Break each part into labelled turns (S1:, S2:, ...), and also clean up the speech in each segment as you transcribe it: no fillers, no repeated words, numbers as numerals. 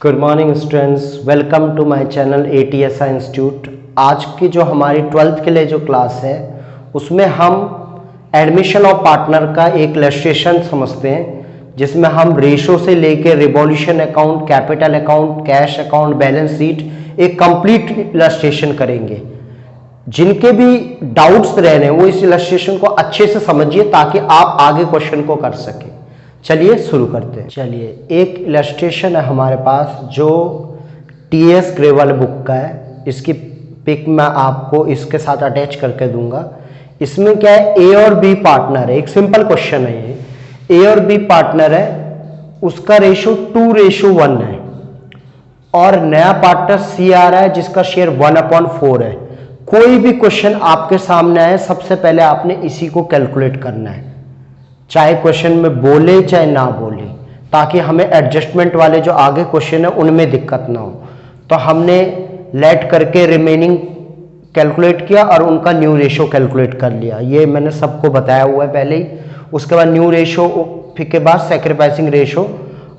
S1: Good morning students, welcome to my channel ATSI institute. आज की जो हमारी 12th के लिए जो क्लास है उसमें हम एडमिशन ऑफ पार्टनर का एक इलस्ट्रेशन समझते हैं, जिसमें हम रेशो से लेकर revolution account, capital account, cash account, balance sheet एक कंप्लीट इलस्ट्रेशन करेंगे। जिनके भी डाउट्स रह रहे हैं वो इस इलस्ट्रेशन को अच्छे से समझिए ताकि आप आगे क्वेश्चन को कर सकें। चलिए शुरू करते हैं। चलिए, एक इलस्ट्रेशन है हमारे पास जो TS ग्रेवल बुक का है। इसकी पिक मैं आपको इसके साथ अटैच करके दूंगा। इसमें क्या है, A और B पार्टनर है। एक सिंपल क्वेश्चन है ये। A और B पार्टनर है, उसका रेशो 2:1 है और नया पार्टनर C आ रहा है जिसका शेयर 1/4 है। कोई भी क्वेश्चन आपके सामने आए, सबसे पहले आपने इसी को कैलकुलेट करना है, चाहे क्वेश्चन में बोले चाहे ना बोले, ताकि हमें एडजस्टमेंट वाले जो आगे क्वेश्चन है उनमें दिक्कत ना हो। तो हमने लेट करके रिमेनिंग कैलकुलेट किया और उनका न्यू रेशो कैलकुलेट कर लिया। ये मैंने सबको बताया हुआ है पहले ही। उसके बाद न्यू रेशो, फिर के बाद सैक्रिफाइसिंग रेशो।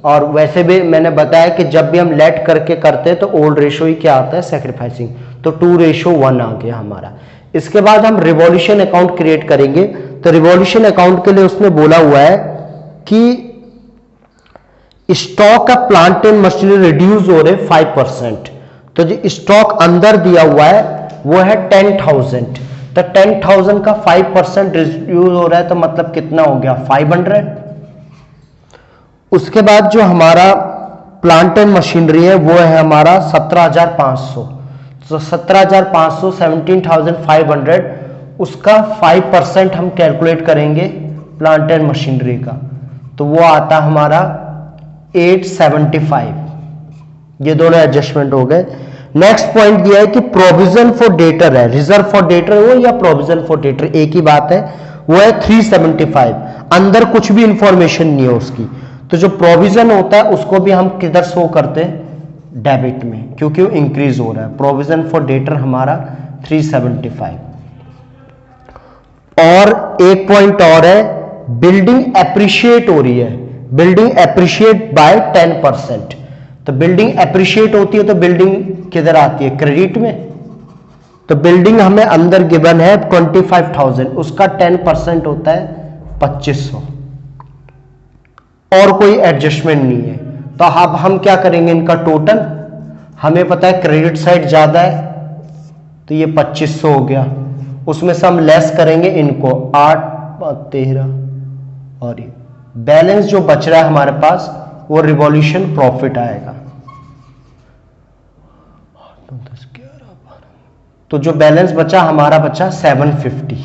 S1: और वैसे भी मैंने बताया कि जब भी हम लेट करके करते हैं तो ओल्ड रेशो ही क्या आता है, सैक्रिफाइसिंग। तो 2:1 आ गया हमारा। इसके बाद हम रिवॉल्यूशन अकाउंट क्रिएट करेंगे। तो रिवॉल्यूशन अकाउंट के लिए उसने बोला हुआ है कि stock of plant and machinery reduce हो रहे 5%। तो जो स्टॉक अंदर दिया हुआ है वो है 10,000। तो 10,000 का 5% रिड्यूस हो रहा है, तो मतलब कितना हो गया, 500। उसके बाद जो हमारा प्लांट एंड मशीनरी है वो है हमारा 17,500। तो 17,500 17,500, उसका 5% हम कैलकुलेट करेंगे प्लांट एंड मशीनरी का, तो वो आता हमारा 875। ये दोनों एडजस्टमेंट हो गए। नेक्स्ट पॉइंट दिया है कि प्रोविजन फॉर डेटर है, रिजर्व फॉर डेटर हो या प्रोविजन फॉर डेटर एक ही बात है, वो है 375। अंदर कुछ भी इंफॉर्मेशन नहीं है उसकी। तो जो प्रोविजन होता है उसको भी हम किधर शो करते हैं, डेबिट में, क्योंकि वो इंक्रीज हो रहा है। प्रोविजन फॉर डेटर हमारा 375। और एक पॉइंट और है, बिल्डिंग एप्रिशिएट हो रही है, बिल्डिंग एप्रिशिएट बाय 10%। तो बिल्डिंग एप्रिशिएट होती है तो बिल्डिंग किधर आती है, क्रेडिट में। तो बिल्डिंग हमें अंदर गिवन है 25,000, उसका 10% होता है 2,500। और कोई एडजस्टमेंट नहीं है। तो अब हम क्या करेंगे, इनका टोटल, हमें पता है क्रेडिट साइड ज्यादा है तो ये 2,500 हो गया। उसमें से हम लेस करेंगे इनको 8, 13, और ये बैलेंस जो बच रहा है हमारे पास वो रिवॉल्यूशन प्रॉफिट आएगा। तो जो बैलेंस बचा हमारा बचा 750।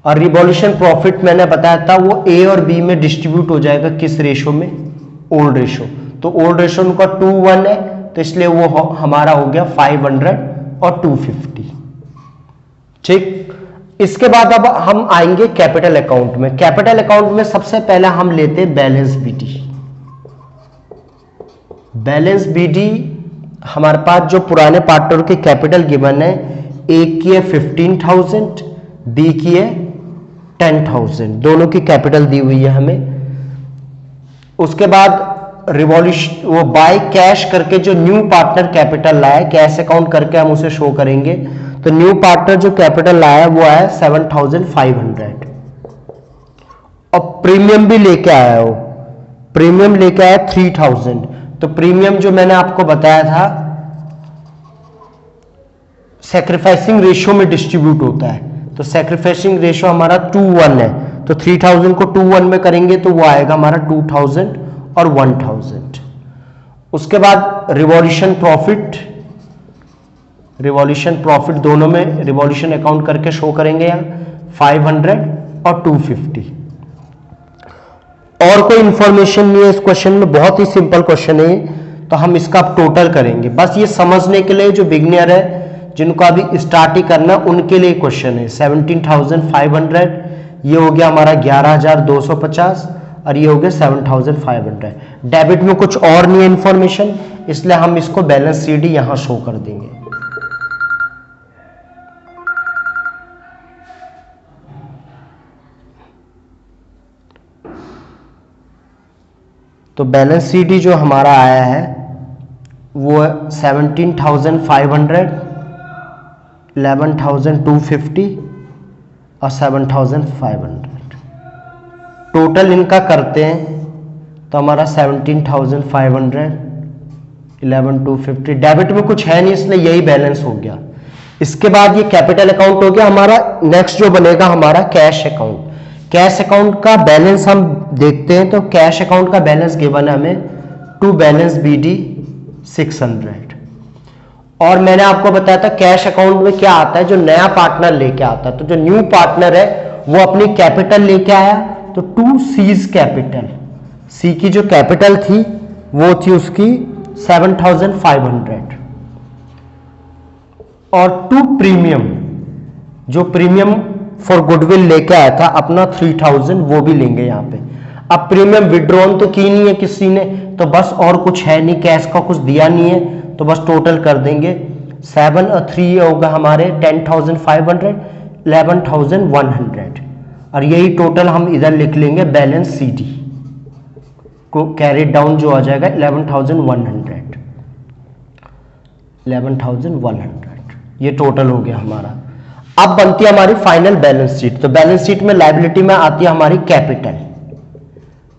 S1: और रिवॉल्यूशन प्रॉफिट मैंने बताया था वो A और B में डिस्ट्रीब्यूट हो जाएगा, किस रेशो में, ओल्ड रेशो। तो ओल्ड रेशो उनका 2:1 है, तो इसलिए वो हमारा हो गया 500 और 250। ठीक। इसके बाद अब हम आएंगे कैपिटल अकाउंट में। कैपिटल अकाउंट में सबसे पहले हम लेते हैं बैलेंस BD। बैलेंस BD हमारे पास जो पुराने पार्टनर के कैपिटल गिवन है, एक की है 15,000, B की है 10,000, दोनों की कैपिटल दी हुई है हमें। उसके बाद रिवॉल्यूशन, वो बाय कैश करके जो न्यू पार्टनर कैपिटल लाया, कैश अकाउंट करके हम उसे शो करेंगे। तो न्यू पार्टनर जो कैपिटल लाया वो आया 7,500। और प्रीमियम भी लेके आया, वो प्रीमियम लेके आया 3,000। तो प्रीमियम जो मैंने आपको बताया था सैक्रिफाइसिंग रेशियो में डिस्ट्रीब्यूट होता है, तो सैक्रिफाइसिंग रेशियो हमारा 2:1 है। तो 3,000 को 2:1 में करेंगे तो वो आएगा हमारा 2,000 और 1,000। उसके बाद रिवॉल्यूशन प्रॉफिट, रिवॉल्यूशन प्रॉफिट दोनों में रिवॉल्यूशन अकाउंट करके शो करेंगे यहाँ 500 और 250। और कोई इंफॉर्मेशन नहीं है इस क्वेश्चन में, बहुत ही सिंपल क्वेश्चन है। तो हम इसका टोटल करेंगे, बस ये समझने के लिए जो बिगिनर है, जिनको अभी स्टार्ट ही करना, उनके लिए क्वेश्चन है। 17,500 ये हो गया हमारा 11,250 और ये हो गया 7,500। डेबिट में कुछ और नहीं है इंफॉर्मेशन, इसलिए हम इसको बैलेंस CD यहां शो कर देंगे। तो बैलेंस CD जो हमारा आया है वो 17,500, 11,250 और 7,500। टोटल इनका करते हैं तो हमारा 17,500, 11,250। डेबिट में कुछ है नहीं इसलिए यही बैलेंस हो गया। इसके बाद ये कैपिटल अकाउंट हो गया हमारा। नेक्स्ट जो बनेगा हमारा कैश अकाउंट। कैश अकाउंट का बैलेंस हम देखते हैं तो कैश अकाउंट का बैलेंस गिवन है हमें टू बैलेंस BD 600। और मैंने आपको बताया था कैश अकाउंट में क्या आता है, जो नया पार्टनर लेके आता है। तो जो न्यू पार्टनर है वो अपनी कैपिटल लेके आया, तो 2 C's कैपिटल, सी की जो कैपिटल थी वो थी उसकी 7,500 और 2 प्रीमियम, जो प्रीमियम फॉर गुडविल लेके आया था अपना 3,000, वो भी लेंगे यहाँ पे। अब प्रीमियम विड्रॉन तो की नहीं है किसी ने, तो बस और कुछ है नहीं, कैश का कुछ दिया नहीं है, तो बस टोटल कर देंगे 7 और 3 होगा हमारे 10,500, 11,100 और यही टोटल हम इधर लिख लेंगे बैलेंस CD को कैरी डाउन जो आ जाएगा 11,100 ये टोटल हो गया हमारा। अब बनती है हमारी फाइनल बैलेंस शीट। तो बैलेंस शीट में लायबिलिटी में आती है हमारी कैपिटल।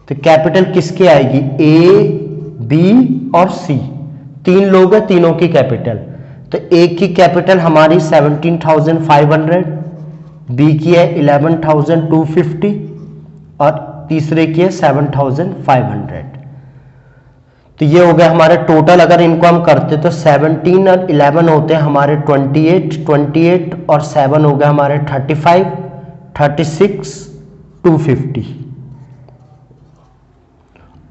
S1: तो कैपिटल किसकी आएगी, A, B और C, 3 लोग हैं, तीनों की कैपिटल। तो A की कैपिटल हमारी 17,500, B की है 11,250 और तीसरे की है 7,500। तो ये हो गया हमारे टोटल। अगर इनको हम करते तो 17 और 11 होते हैं हमारे 28 और 7 हो गया हमारे 35, 36, 250।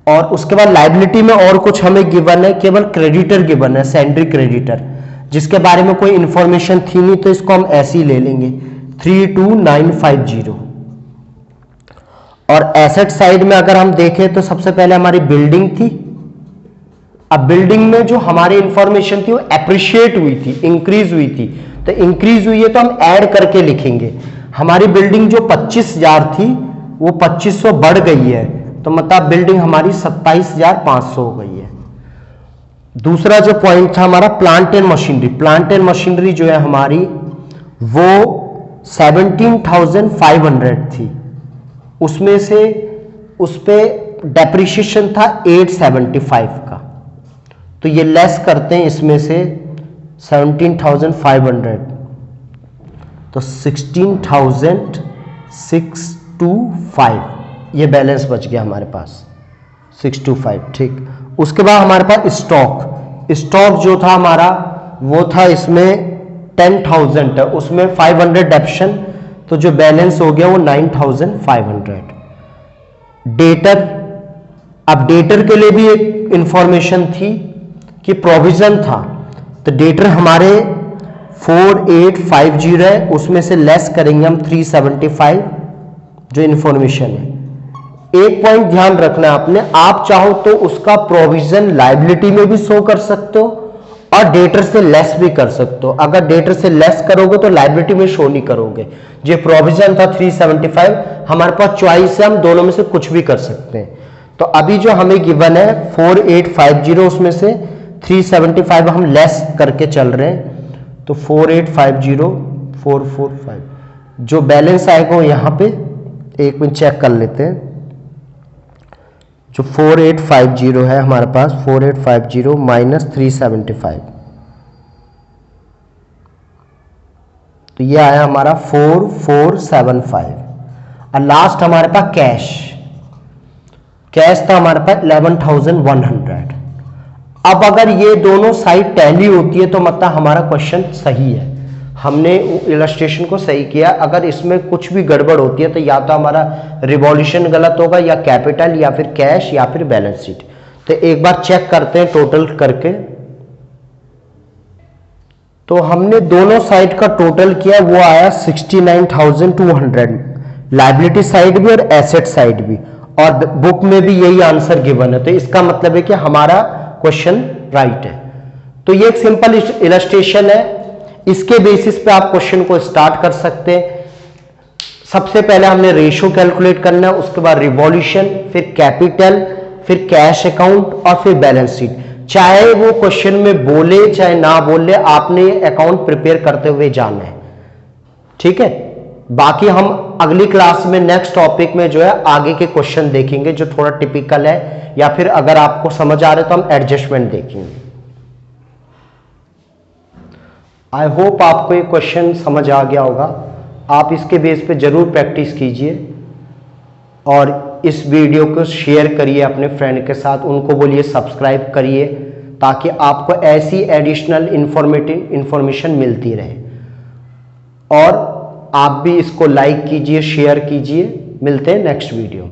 S1: और उसके बाद लायबिलिटी में और कुछ हमें गिवन है, केवल क्रेडिटर गिवन है, सैंड्री क्रेडिटर, जिसके बारे में कोई इंफॉर्मेशन थी नहीं, तो इसको हम ऐसे ही ले लेंगे 32,950। और एसेट साइड में अगर हम देखें तो सबसे पहले हमारी बिल्डिंग थी। अब बिल्डिंग में जो हमारी इंफॉर्मेशन थी वो एप्रिशिएट हुई थी, इंक्रीज हुई थी। तो इंक्रीज हुई है तो हम ऐड करके लिखेंगे। हमारी बिल्डिंग जो 25,000 थी वो 2,500 बढ़ गई है, तो मतलब बिल्डिंग हमारी 27,500 हो गई है। दूसरा जो पॉइंट था हमारा plant and machinery. Plant and machinery जो है हमारी वो 17,500 थी, उसमें से उस पे डेप्रिसिएशन था 875 का, तो ये लेस करते हैं इसमें से 17,500, तो 16,625 ये बैलेंस बच गया हमारे पास 625। ठीक, उसके बाद हमारे पास स्टॉक जो था हमारा वो था इसमें 10,000 है, उसमें 500 डेप्शन, तो जो बैलेंस हो गया वो 9,500। डेटर, अब डेटर के लिए भी एक इंफॉर्मेशन थी कि प्रोविजन था, तो डेटर हमारे 4850 है, उसमें से लेस करेंगे हम 375 जो इंफॉर्मेशन है। एक पॉइंट ध्यान रखना आपने, आप चाहो तो उसका प्रोविजन लायबिलिटी में भी शो कर सकते हो और डेटर से लेस भी कर सकते हो। अगर डेटर से लेस करोगे तो लायबिलिटी में शो नहीं करोगे। जो प्रोविजन था 375, हमारे पास चॉइस है, हम दोनों में से कुछ भी कर सकते हैं। तो अभी जो हमें गिवन है 4850, उसमें से 375 हम लेस करके चल रहे हैं, तो 4850 445 जो बैलेंस आएगा वो यहां पे एक मिनट चेक कर लेते हैं। जो 4850 है हमारे पास, 4850 माइनस 375, तो ये आया हमारा 4475। और लास्ट हमारे पास कैश था हमारे पास 11,100। अब अगर ये दोनों साइड टैली होती है तो मतलब हमारा क्वेश्चन सही है, हमने इलस्ट्रेशन को सही किया। अगर इसमें कुछ भी गड़बड़ होती है तो या तो हमारा रिवॉल्यूशन गलत होगा, या कैपिटल, या फिर कैश, या फिर बैलेंस शीट। तो एक बार चेक करते हैं टोटल करके। तो हमने दोनों साइड का टोटल किया, वो आया 69,200, लायबिलिटी साइड भी और एसेट साइड भी, और बुक में भी यही आंसर गिवन है। तो इसका मतलब है कि हमारा क्वेश्चन राइट है। तो ये एक सिंपल इलस्ट्रेशन है, इसके बेसिस पे आप क्वेश्चन को स्टार्ट कर सकते हैं। सबसे पहले हमने रेशियो कैलकुलेट करना है, उसके बाद रिवॉल्यूशन, फिर कैपिटल, फिर कैश अकाउंट और फिर बैलेंस शीट। चाहे वो क्वेश्चन में बोले चाहे ना बोले, आपने अकाउंट प्रिपेयर करते हुए जाना है। ठीक है, बाकी हम अगली क्लास में नेक्स्ट टॉपिक में जो है आगे के क्वेश्चन देखेंगे जो थोड़ा टिपिकल है, या फिर अगर आपको समझ आ रहे तो हम एडजस्टमेंट देखेंगे। आई होप आपको ये क्वेश्चन समझ आ गया होगा। आप इसके बेस पे जरूर प्रैक्टिस कीजिए और इस वीडियो को शेयर करिए अपने फ्रेंड के साथ, उनको बोलिए सब्सक्राइब करिए ताकि आपको ऐसी एडिशनल इंफॉर्मेशन मिलती रहे। और आप भी इसको लाइक कीजिए, शेयर कीजिए। मिलते हैं नेक्स्ट वीडियो।